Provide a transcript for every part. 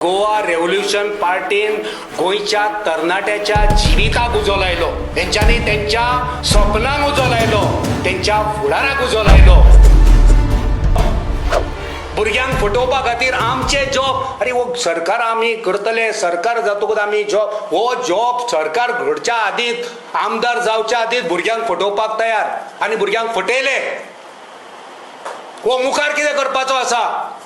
Goa revolution पार्टीन गोंयच्या तरणाट्याच्या जिविताक उजो लायलो, तेंच्यांनी तेंच्या स्वप्नांक उजो लायलो, तेंच्या फुडाराक उजो लायलो. भुरग्यांक फटोवपा खातीर आमचे जॉब, अरे वो सरकार आमी करतले, सरकार जातकूच आमी जॉब, हो जॉब सरकार घडच्या आदींच आमदार जावच्या आदींच भुरग्यांक फटोवपाक तयार आनी भुरग्यांक फटयले. वो मुखार कितें करपाचो आसा?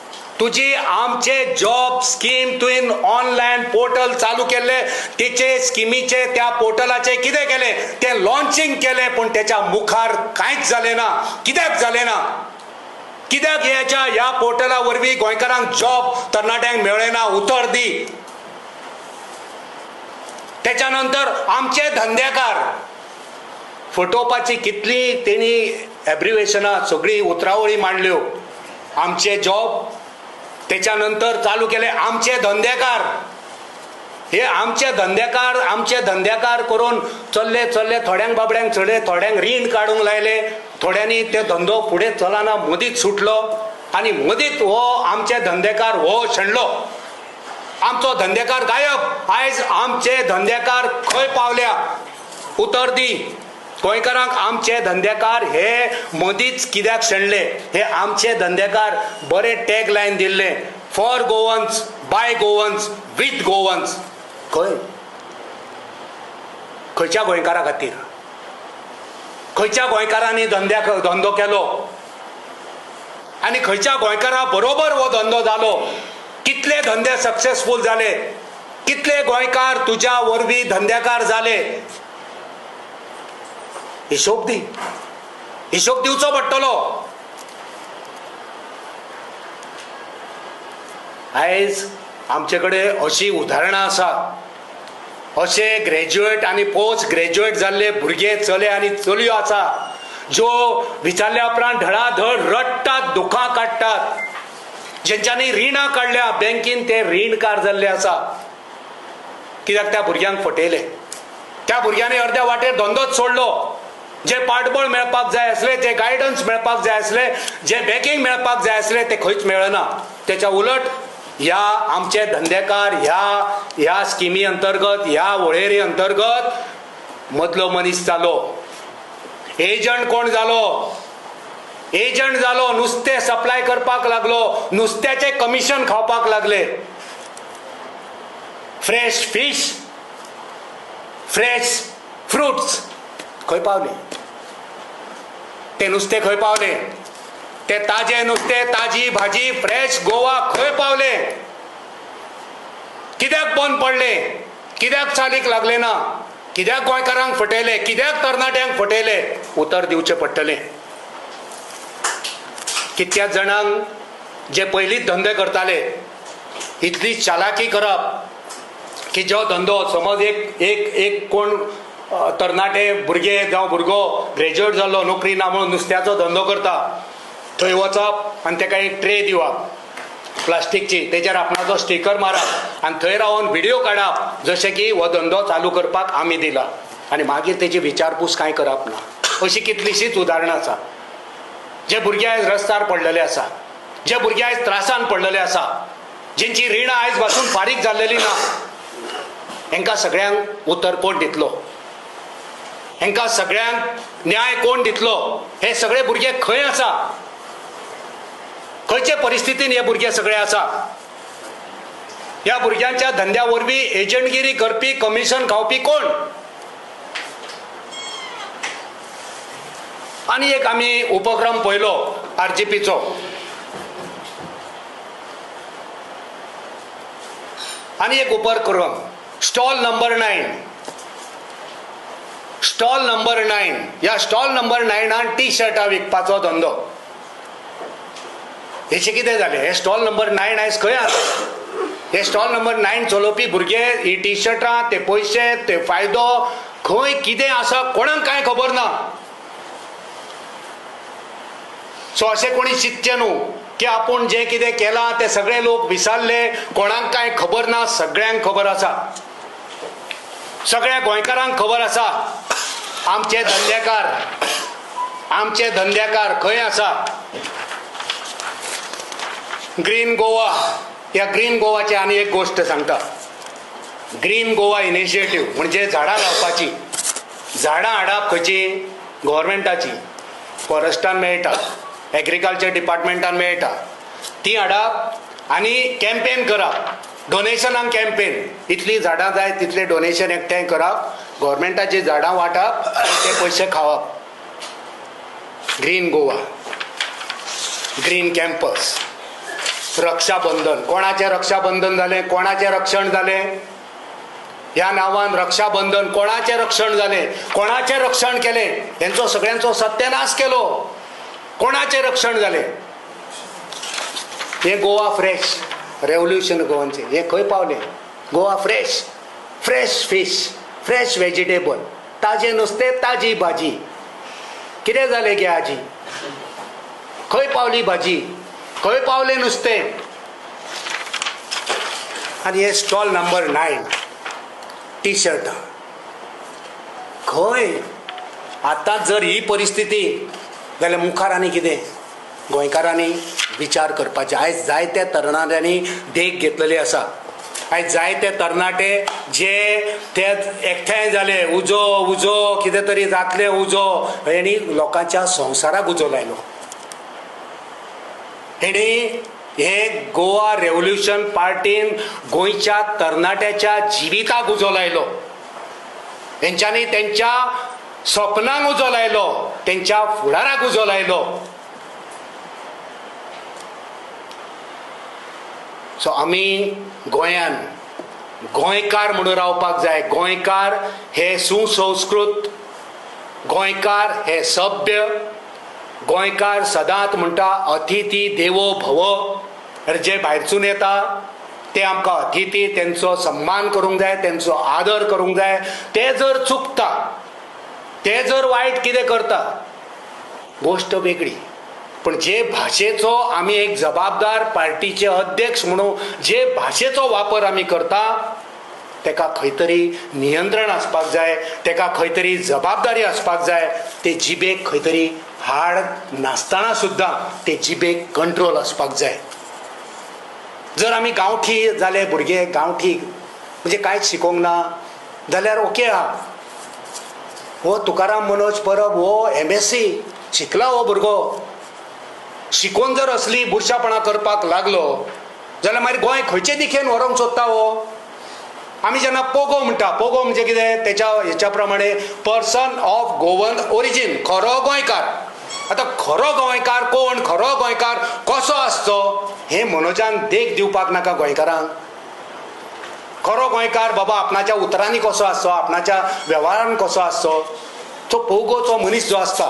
तुजी आमचे जॉब स्कीम तुवें ऑनलायन पोर्टल चालू केले, तेचे स्किमीचे त्या पोर्टलाचे कितें केले, ते लॉन्चिंग केले, पण त्याच्या मुखार कांयच जालें ना. कित्याक जालें ना? कित्याक ह्या पोर्टला वरवीं गोंयकारांक जॉब तरणाट्यांक मेळ्ळे ना? उतर दी. त्याच्या नंतर आमचे धंदेकार फटोवपाची कितली तेणी एब्रिवेशनां सगळी उतरावळी मांडल्यो. आमचे जॉब, त्याच्यानंतर चालू केले आमचे धंदेकार. हे आमचे धंदेकार करून चल्ले थोड्यांक बाबड्यांक चडले, थोड्यांक रीण काडूंक लायले, थोड्यांनी ते धंदो फुडें चलना मदींच सुटलो आनी मदींच हो आमचे धंदेकार हो शेणलो. आमचो धंदेकार गायब. आयज आमचे धंदेकार खंय पावल्या? उतर दी. गोंयकारांक आमचे धंदेकार हे मदींच कित्याक शेणले? हे आमचे धंदेकार बरे टॅग लायन दिल्ले, for Goans, by Goans, with Goans. खंयच्या गोंयकारा खातीर? खंयच्या गोंयकारांनी धंदो केलो आनी खंयच्या गोंयकारा बरोबर हो धंदो जालो? कितले धंदे सक्सेसफूल जाले? कितले गोंयकार तुज्या वरवीं धंदेकार जाले? हिशोब दी. हिशोब दिवचो पडटलो. आयज आमचे कडेन अशी उदाहरणां आसा, अशे ग्रॅज्युएट आनी पोस्ट ग्रॅज्युएट जाल्ले भुरगे चले आनी चलयो आसा, ज्यो विचारल्या उपरांत धडाधड रडटात, दुखां काडटात. जेंच्यांनी रिणां काडल्या बँकेन, ते रीणकार जाल्ले आसा. कित्याक त्या भुरग्यांक फटयले. त्या भुरग्यांनी अर्द्या वाटेर धंदोच सोडलो. जे पाठबळ मेळपाक जाय आसले, जे गायडन्स मेळपाक जाय आसले, जे बॅकिंग मेळपाक जाय आसले, ते खंयच मेळना. त्याच्या उलट ह्या आमचे धंदेकार ह्या स्किमी अंतर्गत, ह्या वळेरी अंतर्गत मदलो मनीस जालो. एजंट कोण जालो? एजंट जालो. नुस्तें सप्लाय करपाक लागलो, नुस्त्याचे कमिशन खावपाक लागले. फ्रेश फिश, फ्रेश फ्रुट्स खंय पावले? ते नुस्तें खंय पावले? ते ताजे नुस्तें, ताजी भाजी, फ्रेश गोवा खंय पावले? कित्याक बंद पडले? कित्याक चालीक लागले ना? कित्याक गोंयकारांक फटयले? कित्याक तरणाट्यांक फटयले? उतर दिवचें पडटलें. कितक्याच जाणांक जे पयलींच धंदे करताले, इतली चालाकी करप की जो धंदो समज एक कोण तरणाटे भुरगे जावं भुरगो ग्रॅज्युएट जाल्लो, नोकरी ना म्हणून नुस्त्याचो धंदो करता, थंय वचप आनी ताका एक ट्रे दिवप प्लास्टिकची, तेजेर आपणाचो स्टिकर मारप आनी थंय रावन व्हिडिओ काडप जशें की हो धंदो चालू करपाक आमी दिला, आनी मागीर तेजी विचारपूस कांय करप ना. अशी कितलीशीच उदाहरणां आसा. जे भुरगे आयज रस्त्यार पडलेले आसा, जे भुरगे आयज त्रासान पडलेले आसा, जेंची रिणां आयज पासून फारीक जाल्लेली ना, हेंकां सगळ्यांक उतर कोण दितलो? हेंकां सगळ्यांक न्याय कोण दितलो? हे सगळे भुरगे खंय आसा? खंयचे परिस्थितीन हे भुरगे सगळे आसा? ह्या भुरग्यांच्या धंद्या वरवीं एजंटगिरी करपी, कमिशन खावपी कोण? आनी एक आमी उपक्रम पळयलो आरजीपीचो. आनी एक उपक्रम, स्टॉल नंबर 9. Stall number 9. ह्या स्टॉल नंबर 9 टी शर्टां विकपाचो धंदो. हेचे कितें जालें? हे स्टॉल नंबर 9 आयज खंय आसा? हे स्टॉल नंबर 9 चलोवपी भुरगे, ही टी शर्टां, ते पयशे, ते फायदो खंय कितें आसा कोणाक कांय खबर ना. सो अशें कोणी चिंतचें न्हू की आपूण जें कितें केलां ते सगळे लोक विसरले, कोणाक कांय खबर ना. सगळ्यांक खबर आसा. सगळ्या गोंयकारांक खबर आसा. आमचे धंदेकार खंय आसा? ग्रीन गोवा, ह्या ग्रीन गोवाची आनी एक गोष्ट सांगता. ग्रीन गोवा इनिशिएटीव्ह म्हणजे झाडां लावपाची. झाडां हाडप खंयची? गव्हर्मेंटाची, फॉरेस्टान मेळटा, एग्रीकल्चर डिपार्टमेंटान मेळटा. ती हाडप आनी कॅम्पेन करप, डोनेशनाक कॅम्पेन. इतली झाडां जाय तितले डोनेशन एकठांय करप, गव्हर्मेंटाची झाडां वांटप आनी ते पयशे खावप. Green Goa, green campus. Rakshabandhan, कोणाचें रक्षाबंधन जालें? कोणाचें रक्षण जालें? ह्या नांवान रक्षाबंधन कोणाचें रक्षण जालें? कोणाचें रक्षण केलें? हेंचो सगळ्यांचो सत्यानाश केलो. कोणाचें रक्षण जालें? हे गोवा फ्रेश, रेव्होल्युशन गोवांचें हे खंय पावलें? Goa fresh, fresh fish, fresh vegetable, ताजें नुस्तें, ताजी भाजी. कितें जालें गे आजी? खंय पावली भाजी? खंय पावलें नुस्तें? आनी हे स्टॉल नंबर 9, टी शर्टां. खंय? आतां जर ही परिस्थिती जाल्यार मुखार आनी कितें? गोंयकारांनी विचार करपाचे. आयज जायत्या तरणाट्यांनी देख घेतलेली आसा. आयज जायते तरणाटे जे ते एकठांय जाले, उजो उजो कितें तरी जातलें उजो, हेणी लोकांच्या संवसाराक उजो लायलो. हेणी हे गोवा रेव्होल्युशन पार्टीन गोंयच्या तरणाट्याच्या जिविताक उजो लायलो. तेंच्यांनी तेंच्या स्वप्नांक उजो लायलो, तेंच्या फुडाराक उजो लायलो. सो आमी गोंयान गोंयकार म्हणून रावपाक जाय. गोंयकार हे सुसंस्कृत, गोंयकार हे सभ्य, गोंयकार सदांच म्हणटा अतिथी देवो भव. जे भायरसून येता ते आमकां अतिथी, तेंचो सन्मान करूंक जाय, तेंचो आदर करूंक जाय. ते जर चुकता, ते जर वायट कितें करता, गोष्ट वेगळी. पण जे भाशेचो आमी एक जबाबदार पार्टीचे अध्यक्ष म्हणून जे भाशेचो वापर आमी करता, तेका खंय तरी नियंत्रण आसपाक जाय, तेका खंय तरी जबाबदारी आसपाक जाय. ते जिबेक खंय तरी हाड नासतना सुद्दां ते जिबेक कंट्रोल आसपाक जाय. जर आमी गांवठी जाले भुरगे, गांवठी म्हणजे कांयच शिकोंक ना जाल्यार ओके आहा. हो तुकाराम मनोज परब हो MSc शिकला, हो भुरगो शिकून जर असली बुरशापणां करपाक लागलो जाल्यार मागीर गोंय खंयचे दिशेन व्हरूंक सोदता हो? आमी जेन्ना पोगो म्हणटा, पोगो म्हणजे कितें? तेच्या हेच्या प्रमाणे पर्सन ऑफ गोवन ओरिजीन, खरो गोंयकार. आतां खरो गोंयकार कोण? खरो गोंयकार कसो आसचो हे मनोजान देख दिवपाक नाका गोंयकारांक. खरो गोंयकार बाबा आपणाच्या उतरांनी कसो आसचो, आपणाच्या वेव्हारान कसो आसचो. तो पोगोचो मनीस जो आसता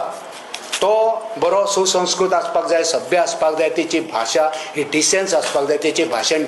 तो बरो सुसंस्कृत आसपाक जाय, सभ्य आसपाक जाय, तेची भाशा ही डिसेंस आसपाक जाय, तेचें भाशण